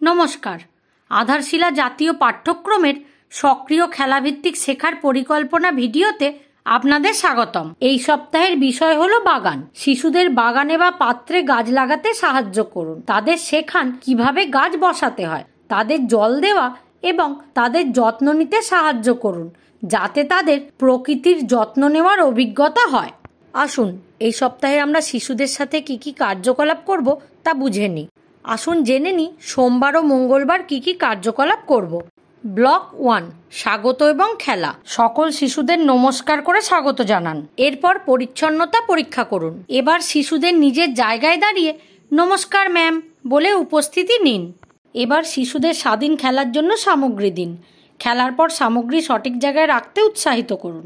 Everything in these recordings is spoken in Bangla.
নমস্কার। আধারশিলা জাতীয় পাঠ্যক্রমের সক্রিয় খেলাভিত্তিক শেখার পরিকল্পনা ভিডিওতে আপনাদের স্বাগতম। এই সপ্তাহের বিষয় হলো বাগান। শিশুদের বাগানে বা পাত্রে গাছ লাগাতে সাহায্য করুন। তাদের শেখান কিভাবে গাছ বসাতে হয়, তাদের জল দেওয়া এবং তাদের যত্ন নিতে সাহায্য করুন, যাতে তাদের প্রকৃতির যত্ন নেওয়ার অভিজ্ঞতা হয়। আসুন এই সপ্তাহে আমরা শিশুদের সাথে কি কি কার্যকলাপ করব তা বুঝে নিই। আসুন জেনে নিই সোমবার ও মঙ্গলবার কি কি কার্যকলাপ করব। ব্লক 1, স্বাগত এবং খেলা। সকল শিশুদের নমস্কার করে স্বাগত জানান। এরপর পরিচ্ছন্নতা পরীক্ষা করুন। এবার শিশুদের নিজের জায়গায় দাঁড়িয়ে নমস্কার ম্যাম বলে উপস্থিতি নিন। এবার শিশুদের স্বাধীন খেলার জন্য সামগ্রী দিন। খেলার পর সামগ্রী সঠিক জায়গায় রাখতে উৎসাহিত করুন।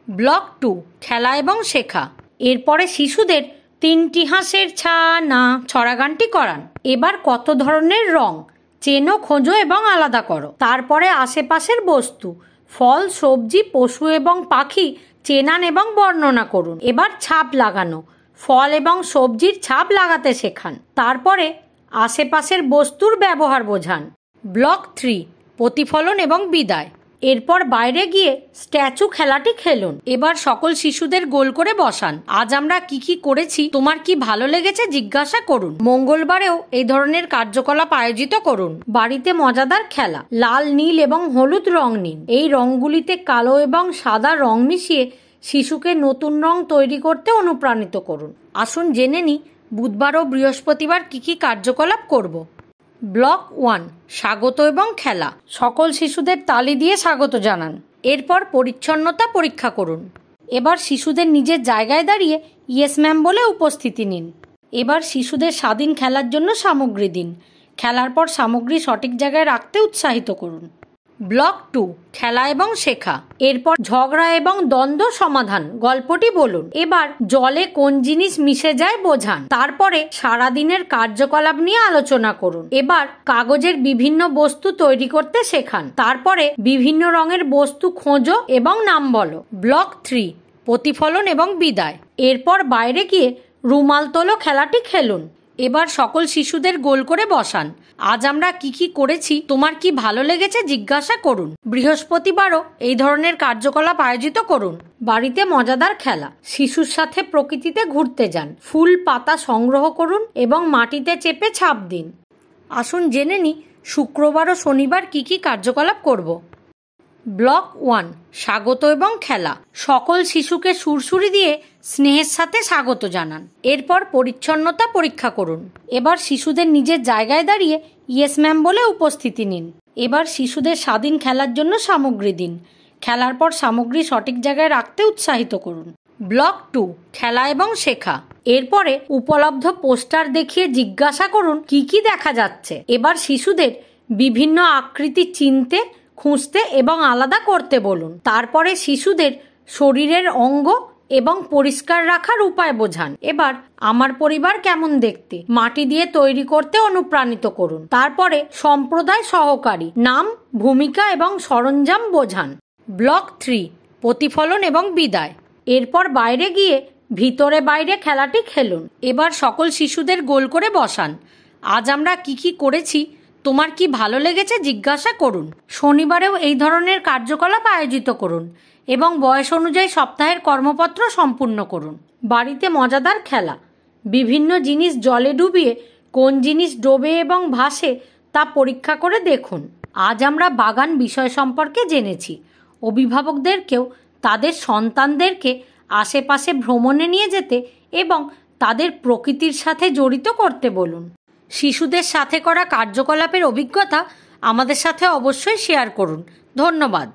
ব্লক 2, খেলা এবং শেখা। এরপরে শিশুদের 3টি হাঁসের ছানা ছড়া গানটি করান। এবার কত ধরনের রং চেনো, খোঁজো এবং আলাদা করো। তারপরে আশেপাশের বস্তু, ফল, সবজি, পশু এবং পাখি চেনান এবং বর্ণনা করুন। এবার ছাপ লাগানো, ফল এবং সবজির ছাপ লাগাতে শেখান। তারপরে আশেপাশের বস্তুর ব্যবহার বোঝান। ব্লক 3, প্রতিফলন এবং বিদায়। এরপর বাইরে গিয়ে স্ট্যাচু খেলাটি খেলুন। এবার সকল শিশুদের গোল করে বসান। আজ আমরা কি কি করেছি, তোমার কি ভালো লেগেছে জিজ্ঞাসা করুন। মঙ্গলবারেও এই ধরনের কার্যকলাপ আয়োজিত করুন। বাড়িতে মজাদার খেলা, লাল, নীল এবং হলুদ রং নিন। এই রংগুলিতে কালো এবং সাদা রং মিশিয়ে শিশুকে নতুন রং তৈরি করতে অনুপ্রাণিত করুন। আসুন জেনে নিই বুধবার ও বৃহস্পতিবার কি কি কার্যকলাপ করব। ব্লক 1, স্বাগত এবং খেলা। সকল শিশুদের তালি দিয়ে স্বাগত জানান। এরপর পরিচ্ছন্নতা পরীক্ষা করুন। এবার শিশুদের নিজের জায়গায় দাঁড়িয়ে ইয়েস ম্যাম বলে উপস্থিতি নিন। এবার শিশুদের স্বাধীন খেলার জন্য সামগ্রী দিন। খেলার পর সামগ্রী সঠিক জায়গায় রাখতে উৎসাহিত করুন। ব্লক 2, খেলা এবং শেখা। এরপর ঝগড়া এবং দ্বন্দ্ব সমাধান গল্পটি বলুন। এবার জলে কোন জিনিস মিশে যায় বোঝান। তারপরে সারাদিনের কার্যকলাপ নিয়ে আলোচনা করুন। এবার কাগজের বিভিন্ন বস্তু তৈরি করতে শেখান। তারপরে বিভিন্ন রঙের বস্তু খোঁজো এবং নাম বলো। ব্লক 3, প্রতিফলন এবং বিদায়। এরপর বাইরে গিয়ে রুমাল তোলো খেলাটি খেলুন। এবার সকল শিশুদের গোল করে বসান। আজ আমরা কি কি করেছি, তোমার কি ভালো লেগেছে জিজ্ঞাসা করুন। বৃহস্পতিবারও এই ধরনের কার্যকলাপ আয়োজিত করুন। বাড়িতে মজাদার খেলা, শিশুর সাথে প্রকৃতিতে ঘুরতে যান, ফুল পাতা সংগ্রহ করুন এবং মাটিতে চেপে ছাপ দিন। আসুন জেনে নিই শুক্রবার ও শনিবার কি কি কার্যকলাপ করব। ব্লক 1, স্বাগত এবং খেলা। সকল শিশুকে সুরসুরি দিয়ে স্নেহের সাথে স্বাগত জানান। এরপর পরিচ্ছন্নতা পরীক্ষা করুন। এবার শিশুদের নিজের জায়গায় দাঁড়িয়ে ইয়েস ম্যাম বলে উপস্থিতি নিন। এবার শিশুদের স্বাধীন খেলার জন্য সামগ্রী দিন। খেলার পর সামগ্রী সঠিক জায়গায় রাখতে উৎসাহিত করুন। ব্লক 2, খেলা এবং শেখা। এরপরে উপলব্ধ পোস্টার দেখিয়ে জিজ্ঞাসা করুন কি কি দেখা যাচ্ছে। এবার শিশুদের বিভিন্ন আকৃতি চিনতে, খুঁজতে এবং আলাদা করতে বলুন। তারপরে শিশুদের শরীরের অঙ্গ এবং পরিষ্কার রাখার উপায় বোঝান। এবার আমার পরিবার কেমন দেখতে মাটি দিয়ে তৈরি করতে অনুপ্রাণিত করুন। তারপরে সম্প্রদায় সহকারী নাম, ভূমিকা এবং সরঞ্জাম বোঝান। ব্লক 3, প্রতিফলন এবং বিদায়। এরপর বাইরে গিয়ে ভিতরে বাইরে খেলাটি খেলুন। এবার সকল শিশুদের গোল করে বসান। আজ আমরা কি কি করেছি, তোমার কি ভালো লেগেছে জিজ্ঞাসা করুন। শনিবারেও এই ধরনের কার্যকলাপ আয়োজিত করুন এবং বয়স অনুযায়ী সপ্তাহের কর্মপত্র সম্পূর্ণ করুন। বাড়িতে মজাদার খেলা, বিভিন্ন জিনিস জলে ডুবিয়ে কোন জিনিস ডোবে এবং ভাসে তা পরীক্ষা করে দেখুন। আজ আমরা বাগান বিষয় সম্পর্কে জেনেছি। অভিভাবকদেরকেও তাদের সন্তানদেরকে আশেপাশে ভ্রমণে নিয়ে যেতে এবং তাদের প্রকৃতির সাথে জড়িত করতে বলুন। শিশুদের সাথে করা কার্যকলাপের অভিজ্ঞতা আমাদের সাথে অবশ্যই শেয়ার করুন। ধন্যবাদ।